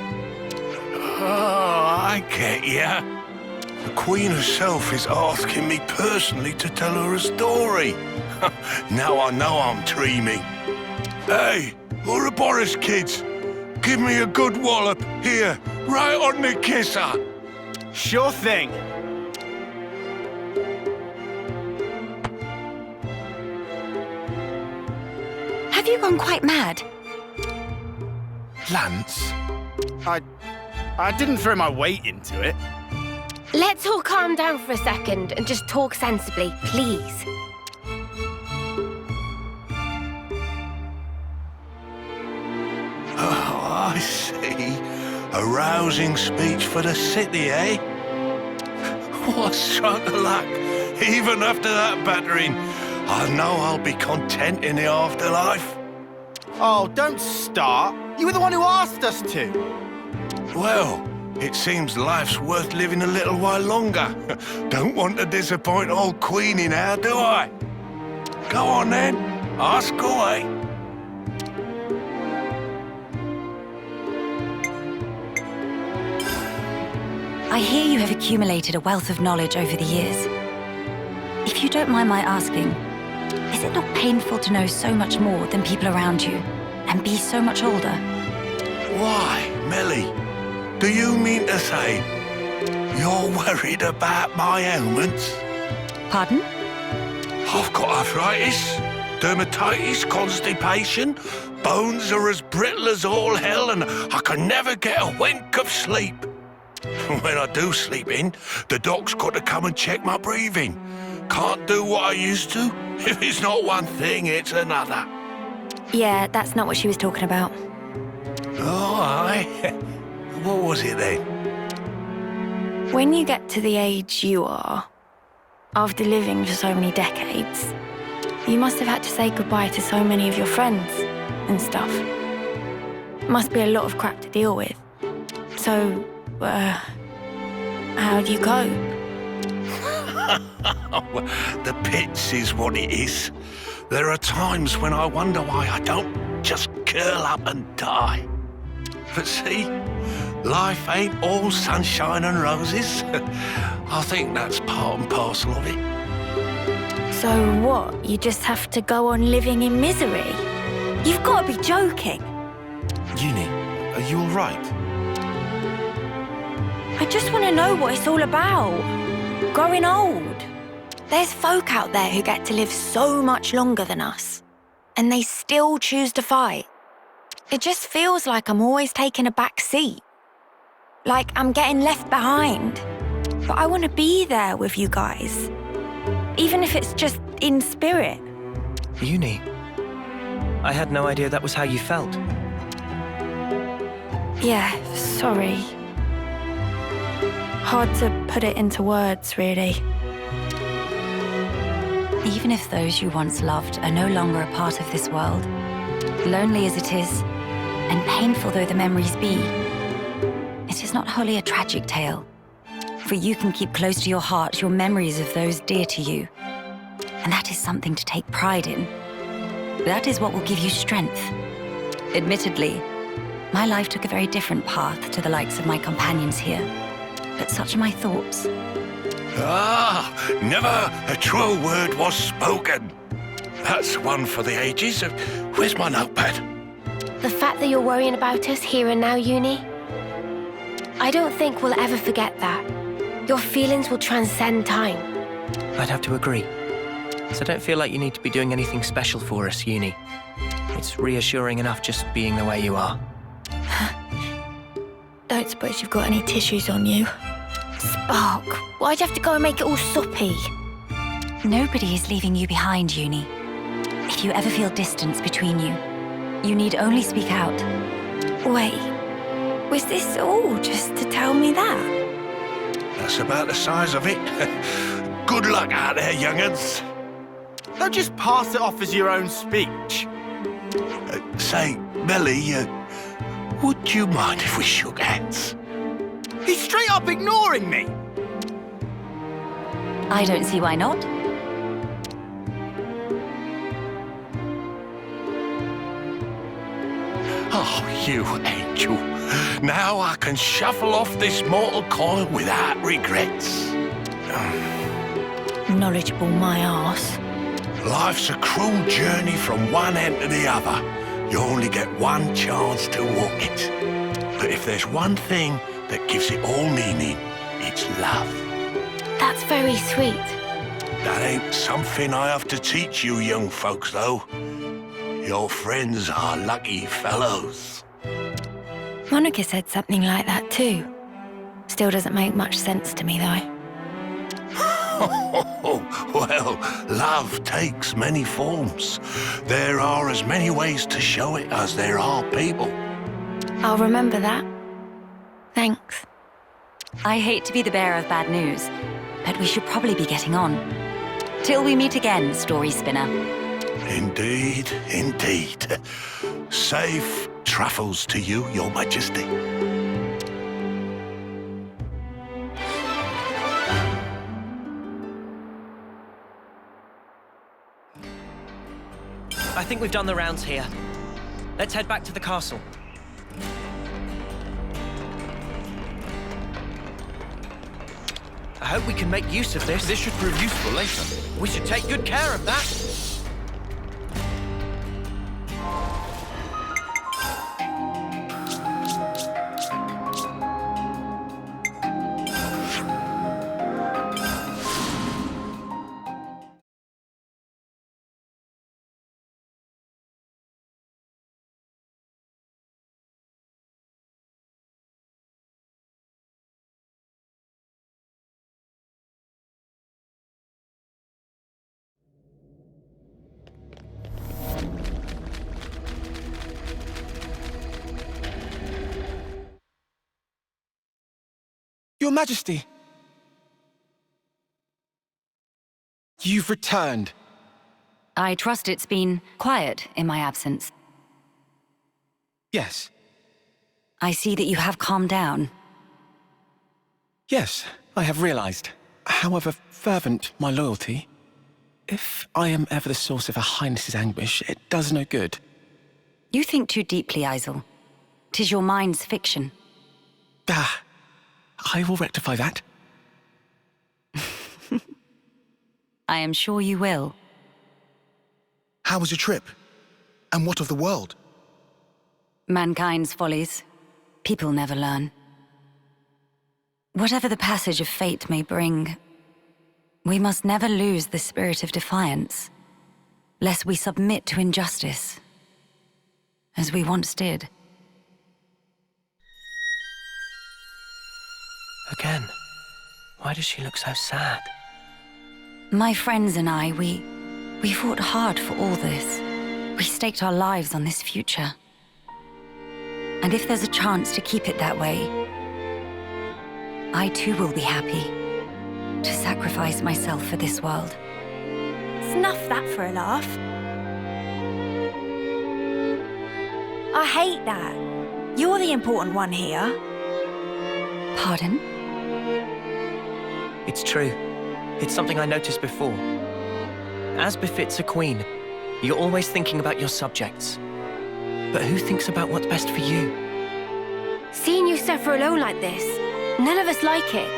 Oh, I get ya. The Queen herself is asking me personally to tell her a story. Now I know I'm dreaming. Hey, Ouroboros kids, give me a good wallop here, right on the kisser. Sure thing. Have you gone quite mad? Lance? I didn't throw my weight into it. Let's all calm down for a second and just talk sensibly, please. Oh, I see. A rousing speech for the city, eh? What a stroke of luck. Even after that battering, I know I'll be content in the afterlife. Oh, don't start. You were the one who asked us to. Well, it seems life's worth living a little while longer. Don't want to disappoint old Queenie now, do I? Go on then, ask away. I hear you have accumulated a wealth of knowledge over the years. If you don't mind my asking, is it not painful to know so much more than people around you, and be so much older? Why, Melia? Do you mean to say you're worried about my ailments? Pardon? I've got arthritis, dermatitis, constipation, bones are as brittle as all hell, and I can never get a wink of sleep. When I do sleep in, the doc's got to come and check my breathing. Can't do what I used to. If it's not one thing, it's another. Yeah, that's not what she was talking about. Oh, aye. What was it then? When you get to the age you are, after living for so many decades, you must have had to say goodbye to so many of your friends and stuff. Must be a lot of crap to deal with. So, how do you cope? The pits is what it is. There are times when I wonder why I don't just curl up and die. But see, life ain't all sunshine and roses. I think that's part and parcel of it. So what, you just have to go on living in misery? You've got to be joking. Uni, are you all right? I just want to know what it's all about. Growing old. There's folk out there who get to live so much longer than us, and they still choose to fight. It just feels like I'm always taking a back seat. Like I'm getting left behind. But I want to be there with you guys. Even if it's just in spirit. Uni, I had no idea that was how you felt. Yeah, sorry. Hard to put it into words, really. Even if those you once loved are no longer a part of this world, lonely as it is, and painful though the memories be, it is not wholly a tragic tale. For you can keep close to your heart your memories of those dear to you. And that is something to take pride in. That is what will give you strength. Admittedly, my life took a very different path to the likes of my companions here. But such are my thoughts. Ah, never a truer word was spoken. That's one for the ages. Where's my notepad? The fact that you're worrying about us here and now, Uni, I don't think we'll ever forget that. Your feelings will transcend time. I'd have to agree. So don't feel like you need to be doing anything special for us, Uni. It's reassuring enough just being the way you are. Don't suppose you've got any tissues on you? Spark, why'd you have to go and make it all soppy? Nobody is leaving you behind, Uni. If you ever feel distance between you, you need only speak out. Wait, was this all just to tell me that? That's about the size of it. Good luck out there, young'uns. Don't just pass it off as your own speech. Say, Melia, would you mind if we shook hands? He's straight up ignoring me! I don't see why not. Oh, you angel. Now I can shuffle off this mortal coil without regrets. Knowledgeable my arse. Life's a cruel journey from one end to the other. You only get one chance to walk it. But if there's one thing that gives it all meaning, it's love. That's very sweet. That ain't something I have to teach you young folks, though. Your friends are lucky fellows. Monica said something like that too. Still doesn't make much sense to me, though. Well, love takes many forms. There are as many ways to show it as there are people. I'll remember that. Thanks. I hate to be the bearer of bad news, but we should probably be getting on. Till we meet again, Story Spinner. Indeed, indeed. Safe travels to you, Your Majesty. I think we've done the rounds here. Let's head back to the castle. I hope we can make use of this. This should prove useful later. We should take good care of that. Your Majesty! You've returned. I trust it's been quiet in my absence. Yes. I see that you have calmed down. Yes, I have realized. However fervent my loyalty, if I am ever the source of Her Highness's anguish, it does no good. You think too deeply, Isel. 'Tis your mind's fiction. Ah, I will rectify that. I am sure you will. How was your trip? And what of the world? Mankind's follies. People never learn. Whatever the passage of fate may bring, we must never lose the spirit of defiance, lest we submit to injustice, as we once did. Again, why does she look so sad? My friends and I, we fought hard for all this. We staked our lives on this future. And if there's a chance to keep it that way, I too will be happy to sacrifice myself for this world. Snuff that for a laugh. I hate that. You're the important one here. Pardon? It's true. It's something I noticed before. As befits a queen, you're always thinking about your subjects. But who thinks about what's best for you? Seeing you suffer alone like this, none of us like it.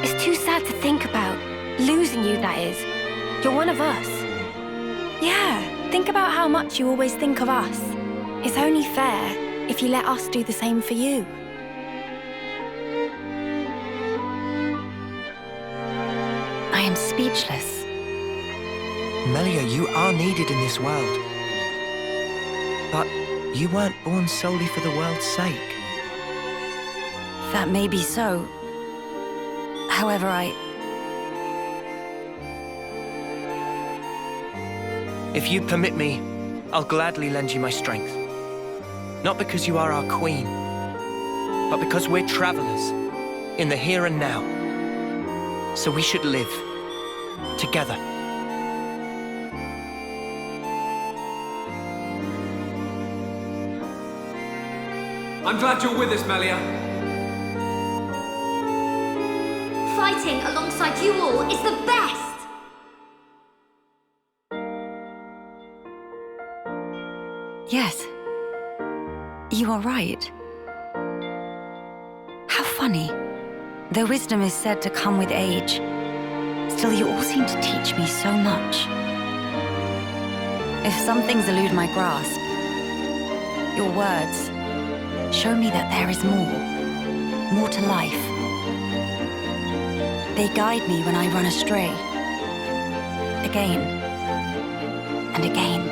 It's too sad to think about. Losing you, that is. You're one of us. Yeah, think about how much you always think of us. It's only fair if you let us do the same for you. I am speechless. Melia, you are needed in this world. But you weren't born solely for the world's sake. That may be so. However, If you permit me, I'll gladly lend you my strength. Not because you are our queen, but because we're travelers in the here and now. So we should live together. I'm glad you're with us, Melia. Fighting alongside you all is the best! yes. You are right. How funny. Though wisdom is said to come with age, still you all seem to teach me so much. If some things elude my grasp, your words show me that there is more to life. They guide me when I run astray, again and again.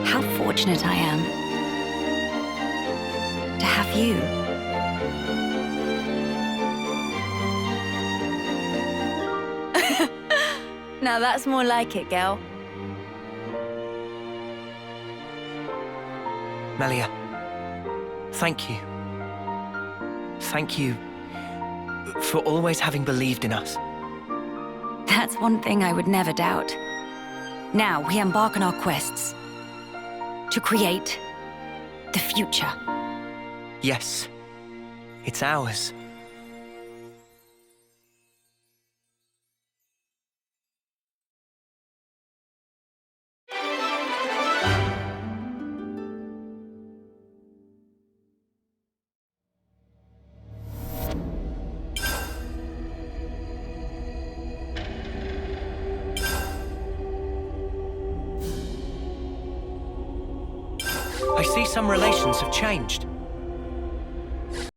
How fortunate I am to have you. Now that's more like it, girl. Melia, thank you. Thank you for always having believed in us. That's one thing I would never doubt. Now we embark on our quests to create the future. Yes, it's ours. I see some relations have changed.